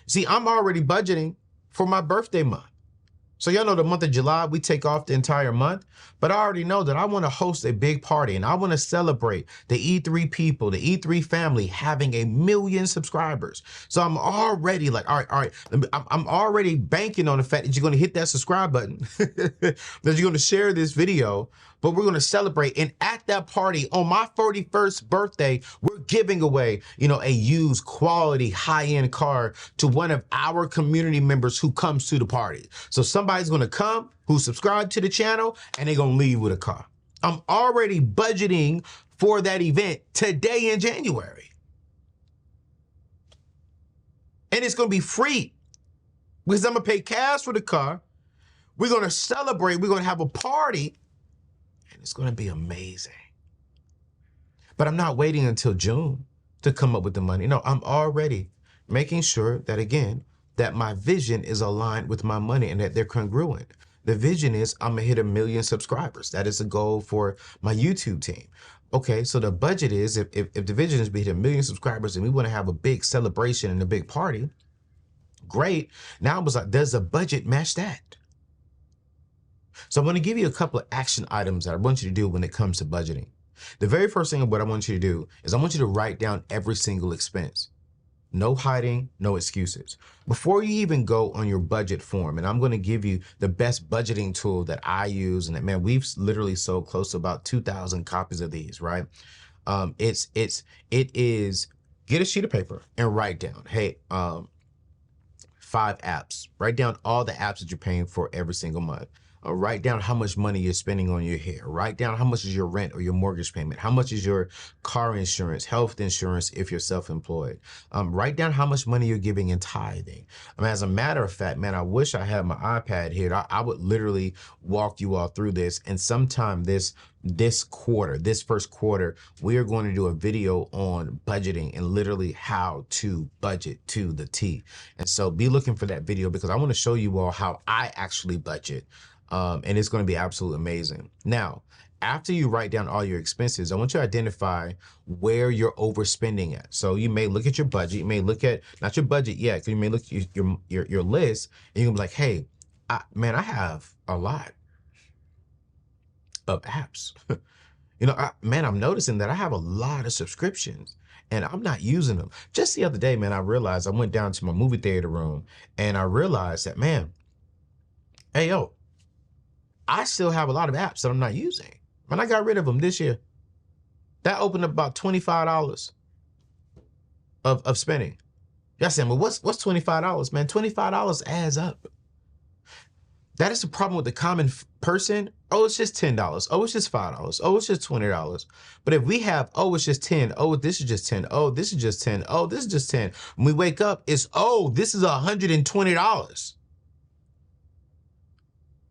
See, I'm already budgeting for my birthday month. So y'all know the month of July, we take off the entire month, but I already know that I want to host a big party and I want to celebrate the E3 people, the E3 family having 1 million subscribers. So I'm already like, all right, I'm already banking on the fact that you're going to hit that subscribe button, that you're going to share this video, but we're going to celebrate. And at that party on my 41st birthday, we're giving away, a used quality high-end car to one of our community members who comes to the party. So somebody's going to come who subscribed to the channel and they're going to leave with a car. I'm already budgeting for that event today in January. And it's going to be free because I'm going to pay cash for the car. We're going to celebrate. We're going to have a party. And it's going to be amazing. But I'm not waiting until June to come up with the money. No, I'm already making sure that, again, that my vision is aligned with my money and that they're congruent. The vision is I'm going to hit 1 million subscribers. That is a goal for my YouTube team. Okay, so the budget is if the vision is to hit 1 million subscribers and we want to have a big celebration and a big party, great. Now I was like, does the budget match that? So I'm going to give you a couple of action items that I want you to do when it comes to budgeting. The very first thing what I want you to do is I want you to write down every single expense. No hiding, no excuses. Before you even go on your budget form, and I'm going to give you the best budgeting tool that I use, and that, man, we've literally sold close to about 2,000 copies of these, right? It is get a sheet of paper and write down, hey, 5 apps. Write down all the apps that you're paying for every single month. Write down how much money you're spending on your hair. Write down how much is your rent or your mortgage payment. How much is your car insurance, health insurance if you're self-employed. Write down how much money you're giving in tithing. As a matter of fact, man, I wish I had my iPad here. I would literally walk you all through this. And sometime this first quarter, we are going to do a video on budgeting and literally how to budget to the T. And so be looking for that video because I want to show you all how I actually budget. And it's going to be absolutely amazing. Now, after you write down all your expenses, I want you to identify where you're overspending at. So you may look at your budget. You may look at, not your budget yet, because you may look at your list and you'll be like, hey, I have a lot of apps. I'm noticing that I have a lot of subscriptions and I'm not using them. Just the other day, man, I realized I went down to my movie theater room and I realized that, man, hey, yo, I still have a lot of apps that I'm not using. And I got rid of them this year. That opened up about $25 of spending. Y'all saying, well, what's $25, man? $25 adds up. That is the problem with the common person. Oh, it's just $10. Oh, it's just $5. Oh, it's just $20. But if we have, oh, it's just 10. Oh, this is just 10. Oh, this is just 10. Oh, this is just 10. When we wake up, it's, oh, this is $120.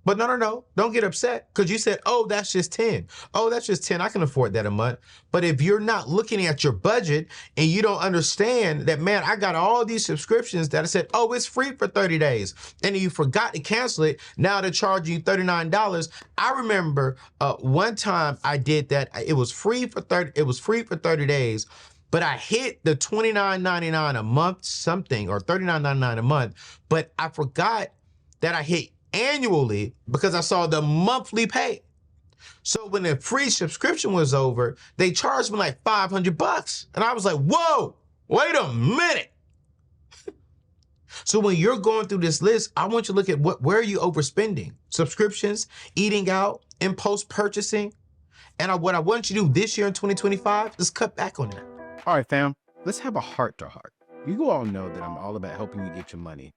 But no, don't get upset because you said, oh, that's just 10. Oh, that's just 10. I can afford that a month. But if you're not looking at your budget and you don't understand that, man, I got all these subscriptions that I said, oh, it's free for 30 days. And you forgot to cancel it. Now they're charging you $39. I remember one time I did that. It was free for 30 days. But I hit the $29.99 a month something or $39.99 a month. But I forgot that I hit annually because I saw the monthly pay. So when the free subscription was over, they charged me like $500. And I was like, whoa, wait a minute. So when you're going through this list, I want you to look at where are you overspending? Subscriptions, eating out, impulse purchasing. And what I want you to do this year in 2025 is cut back on that. All right, fam, let's have a heart to heart. You all know that I'm all about helping you get your money.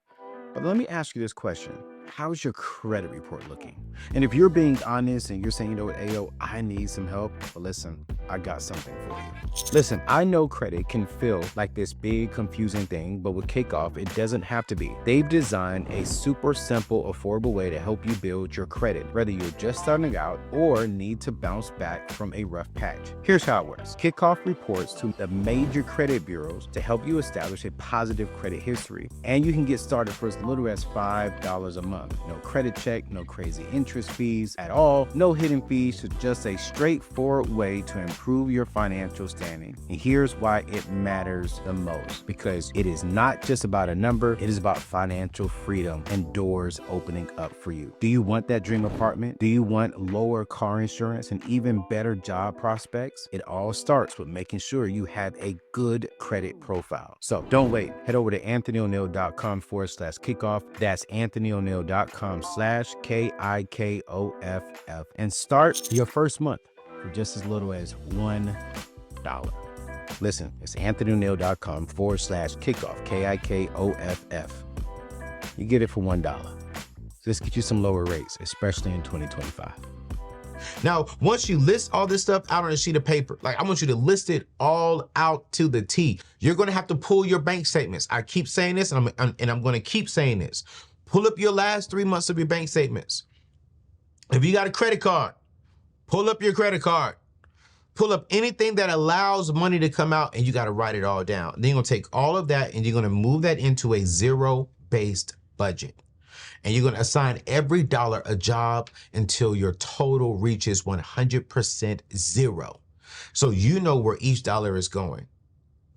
But let me ask you this question. How's your credit report looking? And if you're being honest and you're saying, you know what, Ayo, I need some help, well, listen, I got something for you. Listen, I know credit can feel like this big confusing thing, but with Kickoff, it doesn't have to be. They've designed a super simple, affordable way to help you build your credit, whether you're just starting out or need to bounce back from a rough patch. Here's how it works. Kickoff reports to the major credit bureaus to help you establish a positive credit history. And you can get started for as little as $5 a month. No credit check, no crazy interest fees at all, no hidden fees, just a straightforward way to improve improve your financial standing. And here's why it matters the most, because it is not just about a number, it is about financial freedom and doors opening up for you. Do you want that dream apartment? Do you want lower car insurance and even better job prospects? It all starts with making sure you have a good credit profile. So don't wait. Head over to AnthonyONeal.com/kickoff. That's AnthonyONeal.com/KIKOFF and start your first month for just as little as $1. Listen, it's AnthonyONeal.com/kickoff, KIKOFF. You get it for $1. Let's get you some lower rates, especially in 2025. Now, once you list all this stuff out on a sheet of paper, like I want you to list it all out to the T. You're going to have to pull your bank statements. I keep saying this, and I'm going to keep saying this. Pull up your last 3 months of your bank statements. If you got a credit card, pull up your credit card. Pull up anything that allows money to come out, and you got to write it all down. Then you're going to take all of that and you're going to move that into a zero-based budget. And you're going to assign every dollar a job until your total reaches 100% zero. So you know where each dollar is going.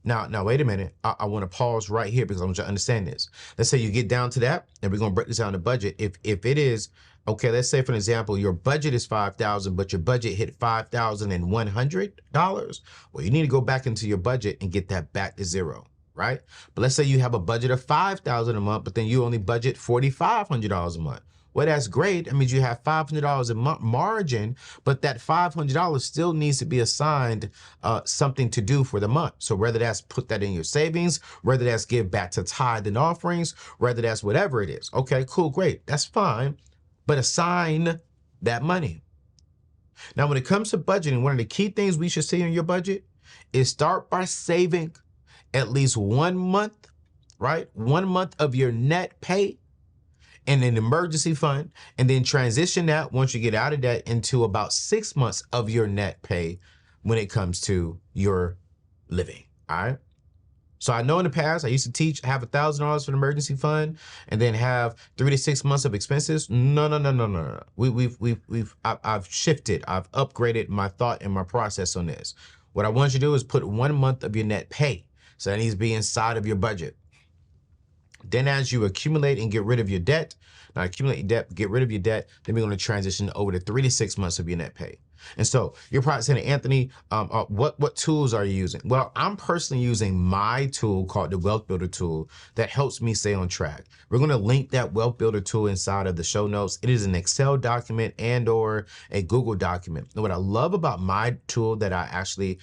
Now, wait a minute. I want to pause right here because I want you to understand this. Let's say you get down to that, and we're going to break this down the budget. If it is, okay, let's say, for an example, your budget is $5,000, but your budget hit $5,100. Well, you need to go back into your budget and get that back to zero. Right? But let's say you have a budget of $5,000 a month, but then you only budget $4,500 a month. Well, that's great. That means you have $500 a month margin, but that $500 still needs to be assigned something to do for the month. So whether that's put that in your savings, whether that's give back to tithe and offerings, whether that's whatever it is. Okay, cool, great. That's fine. But assign that money. Now, when it comes to budgeting, one of the key things we should see in your budget is start by saving at least 1 month, right? 1 month of your net pay in an emergency fund, and then transition that once you get out of that into about 6 months of your net pay when it comes to your living, all right? So I know in the past I used to teach, have $1,000 for the emergency fund and then have 3 to 6 months of expenses. No. I've shifted, I've upgraded my thought and my process on this. What I want you to do is put 1 month of your net pay. So that needs to be inside of your budget. Then as you accumulate and get rid of your debt, now accumulate your debt, get rid of your debt, then we're going to transition over to 3 to 6 months of your net pay. And so you're probably saying, Anthony, what tools are you using? Well, I'm personally using my tool called the Wealth Builder tool that helps me stay on track. We're going to link that Wealth Builder tool inside of the show notes. It is an Excel document and or a Google document. And what I love about my tool that I actually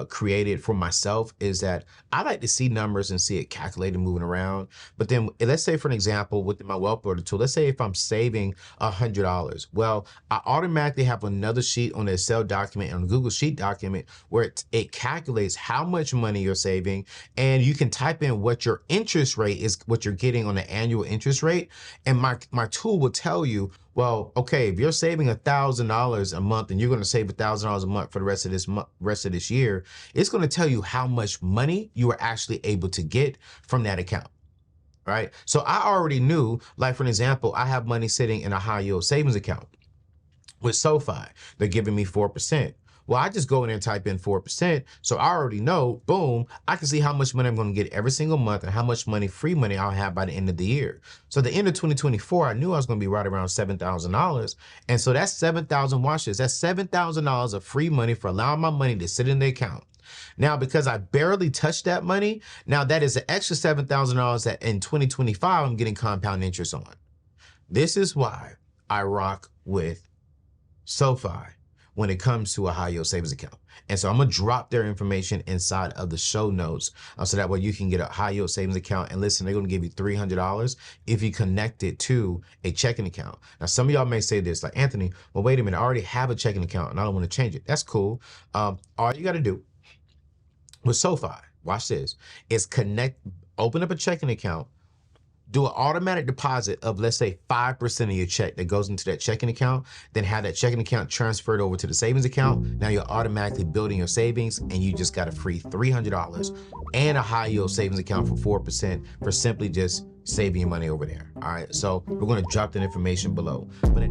created for myself is that I like to see numbers and see it calculated moving around. But then let's say, for an example, with my Wealth Builder tool, let's say if I'm saving $100, well, I automatically have another sheet on the Excel document and on the Google Sheet document where it calculates how much money you're saving, and you can type in what your interest rate is, what you're getting on the annual interest rate, and my tool will tell you, well, okay, if you're saving $1,000 a month and you're going to save $1,000 a month for the rest of this year, it's going to tell you how much money you are actually able to get from that account. Right? So I already knew, like for an example, I have money sitting in a high yield savings account with SoFi. They're giving me 4%. Well, I just go in there and type in 4%. So I already know, boom, I can see how much money I'm going to get every single month and how much money, free money, I'll have by the end of the year. So at the end of 2024, I knew I was going to be right around $7,000. And so that's $7,000, watch this, that's $7,000 of free money for allowing my money to sit in the account. Now, because I barely touched that money, now that is an extra $7,000 that in 2025, I'm getting compound interest on. This is why I rock with SoFi when it comes to a high yield savings account. And so I'm going to drop their information inside of the show notes so that way you can get a high yield savings account. And listen, they're going to give you $300 if you connect it to a checking account. Now, some of y'all may say this like, Anthony, well, wait a minute, I already have a checking account and I don't want to change it. That's cool. All you got to do with SoFi, watch this, is open up a checking account, do an automatic deposit of, let's say, 5% of your check that goes into that checking account, then have that checking account transferred over to the savings account. Now you're automatically building your savings and you just got a free $300 and a high yield savings account for 4% for simply just saving your money over there. All right, so we're going to drop that information below. But